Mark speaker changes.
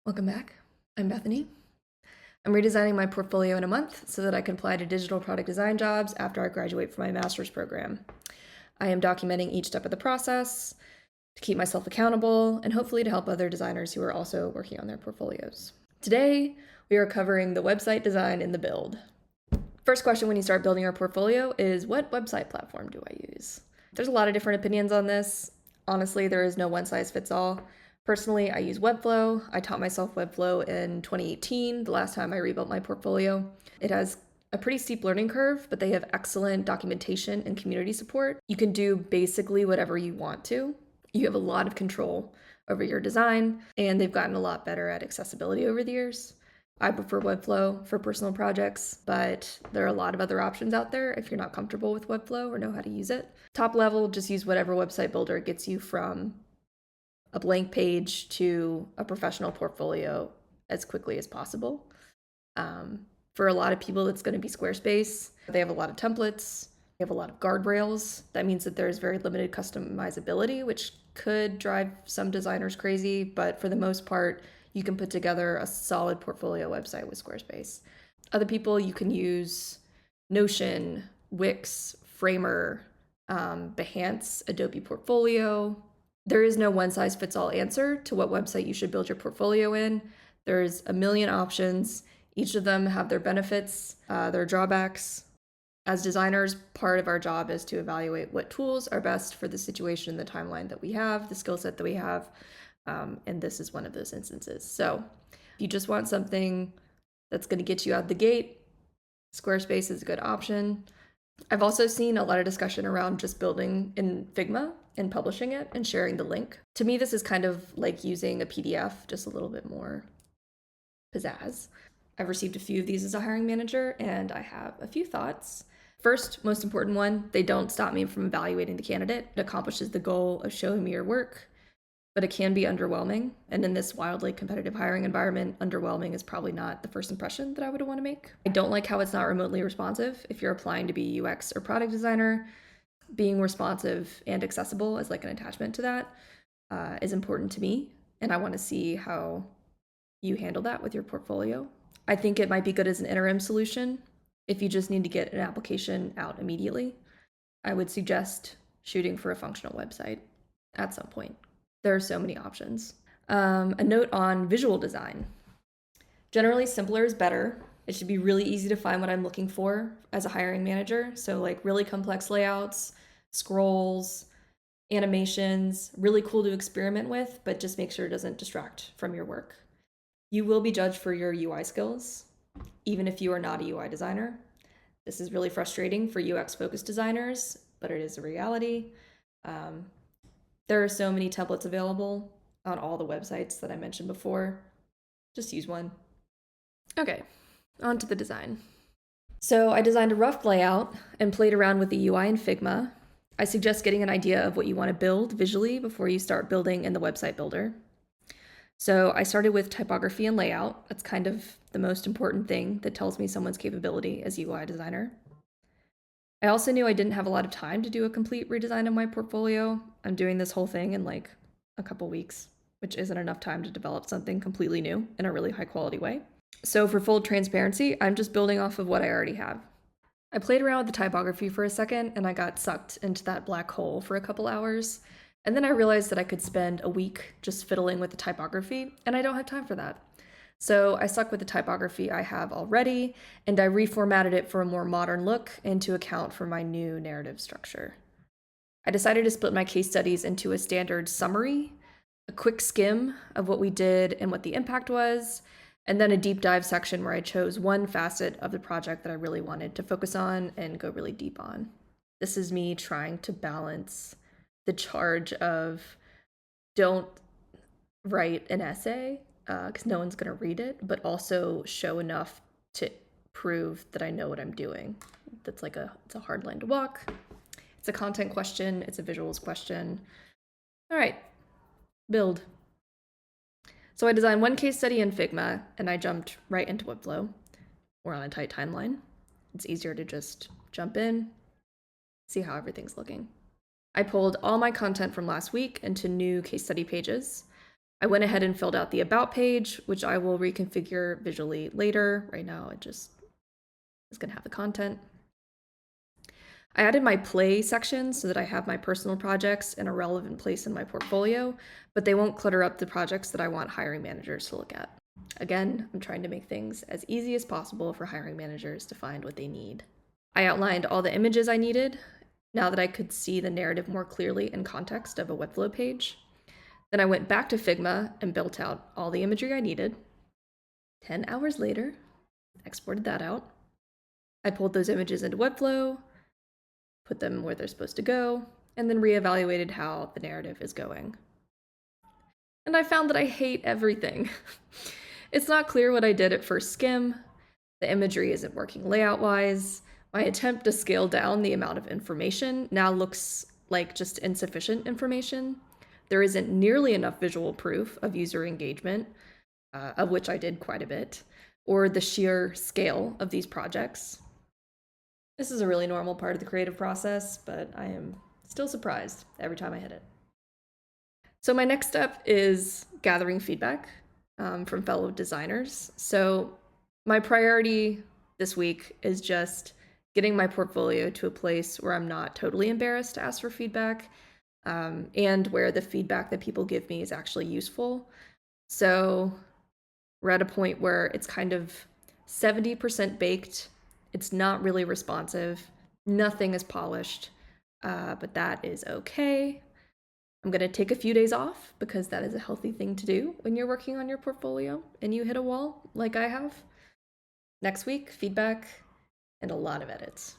Speaker 1: Welcome back. I'm Bethany. I'm redesigning my portfolio in a month so that I can apply to digital product design jobs after I graduate from my master's program. I am documenting each step of the process to keep myself accountable and hopefully to help other designers who are also working on their portfolios. Today, we are covering the website design in the build. First question when you start building your portfolio is, what website platform do I use? There's a lot of different opinions on this. Honestly, there is no one size fits all. Personally, I use Webflow. I taught myself Webflow in 2018, the last time I rebuilt my portfolio. It has a pretty steep learning curve, but they have excellent documentation and community support. You can do basically whatever you want to. You have a lot of control over your design, and they've gotten a lot better at accessibility over the years. I prefer Webflow for personal projects, but there are a lot of other options out there if you're not comfortable with Webflow or know how to use it. Top level, just use whatever website builder gets you from a blank page to a professional portfolio as quickly as possible. For a lot of people, it's going to be Squarespace. They have a lot of templates. They have a lot of guardrails. That means that there's very limited customizability, which could drive some designers crazy, but for the most part, you can put together a solid portfolio website with Squarespace. Other people, you can use Notion, Wix, Framer, Behance, Adobe Portfolio. There is no one size fits all answer to what website you should build your portfolio in. There's a million options. Each of them have their benefits, their drawbacks. As designers, part of our job is to evaluate what tools are best for the situation, the timeline that we have, the skill set that we have, and this is one of those instances. So if you just want something that's going to get you out the gate, Squarespace is a good option. I've also seen a lot of discussion around just building in Figma and publishing it and sharing the link. To me, this is kind of like using a PDF, just a little bit more pizzazz. I've received a few of these as a hiring manager, and I have a few thoughts. First, most important one, they don't stop me from evaluating the candidate. It accomplishes the goal of showing me your work, but it can be underwhelming. And in this wildly competitive hiring environment, underwhelming is probably not the first impression that I would want to make. I don't like how it's not remotely responsive. If you're applying to be UX or product designer, being responsive and accessible as like an attachment to that is important to me. And I want to see how you handle that with your portfolio. I think it might be good as an interim solution if you just need to get an application out immediately. I would suggest shooting for a functional website at some point. There are so many options. A note on visual design. Generally, simpler is better. It should be really easy to find what I'm looking for as a hiring manager. So like really complex layouts, scrolls, animations, really cool to experiment with, but just make sure it doesn't distract from your work. You will be judged for your UI skills, even if you are not a UI designer. This is really frustrating for UX-focused designers, but it is a reality. There are so many templates available on all the websites that I mentioned before. Just use one. Okay, on to the design. So I designed a rough layout and played around with the UI in Figma. I suggest getting an idea of what you want to build visually before you start building in the website builder. So I started with typography and layout. That's kind of the most important thing that tells me someone's capability as a UI designer. I also knew I didn't have a lot of time to do a complete redesign of my portfolio. I'm doing this whole thing in like a couple weeks, which isn't enough time to develop something completely new in a really high quality way. So for full transparency, I'm just building off of what I already have. I played around with the typography for a second and I got sucked into that black hole for a couple hours. And then I realized that I could spend a week just fiddling with the typography, and I don't have time for that. So I stuck with the typography I have already, and I reformatted it for a more modern look and to account for my new narrative structure. I decided to split my case studies into a standard summary, a quick skim of what we did and what the impact was, and then a deep dive section where I chose one facet of the project that I really wanted to focus on and go really deep on. This is me trying to balance the charge of don't write an essay because no one's going to read it, but also show enough to prove that I know what I'm doing. That's like it's a hard line to walk. It's a content question. It's a visuals question. All right, build. So I designed one case study in Figma and I jumped right into Webflow. We're on a tight timeline. It's easier to just jump in, see how everything's looking. I pulled all my content from last week into new case study pages. I went ahead and filled out the about page, which I will reconfigure visually later. Right now, it just is going to have the content. I added my play section so that I have my personal projects in a relevant place in my portfolio, but they won't clutter up the projects that I want hiring managers to look at. Again, I'm trying to make things as easy as possible for hiring managers to find what they need. I outlined all the images I needed now that I could see the narrative more clearly in context of a Webflow page. Then I went back to Figma and built out all the imagery I needed. 10 hours later, exported that out. I pulled those images into Webflow, put them where they're supposed to go, and then reevaluated how the narrative is going. And I found that I hate everything. It's not clear what I did at first skim. The imagery isn't working layout-wise. My attempt to scale down the amount of information now looks like just insufficient information. There isn't nearly enough visual proof of user engagement, of which I did quite a bit, or the sheer scale of these projects. This is a really normal part of the creative process, but I am still surprised every time I hit it. So my next step is gathering feedback from fellow designers. So my priority this week is just getting my portfolio to a place where I'm not totally embarrassed to ask for feedback, and where the feedback that people give me is actually useful. So we're at a point where it's kind of 70% baked. It's not really responsive. Nothing is polished, but that is okay. I'm going to take a few days off because that is a healthy thing to do when you're working on your portfolio and you hit a wall like I have. Next week, feedback and a lot of edits.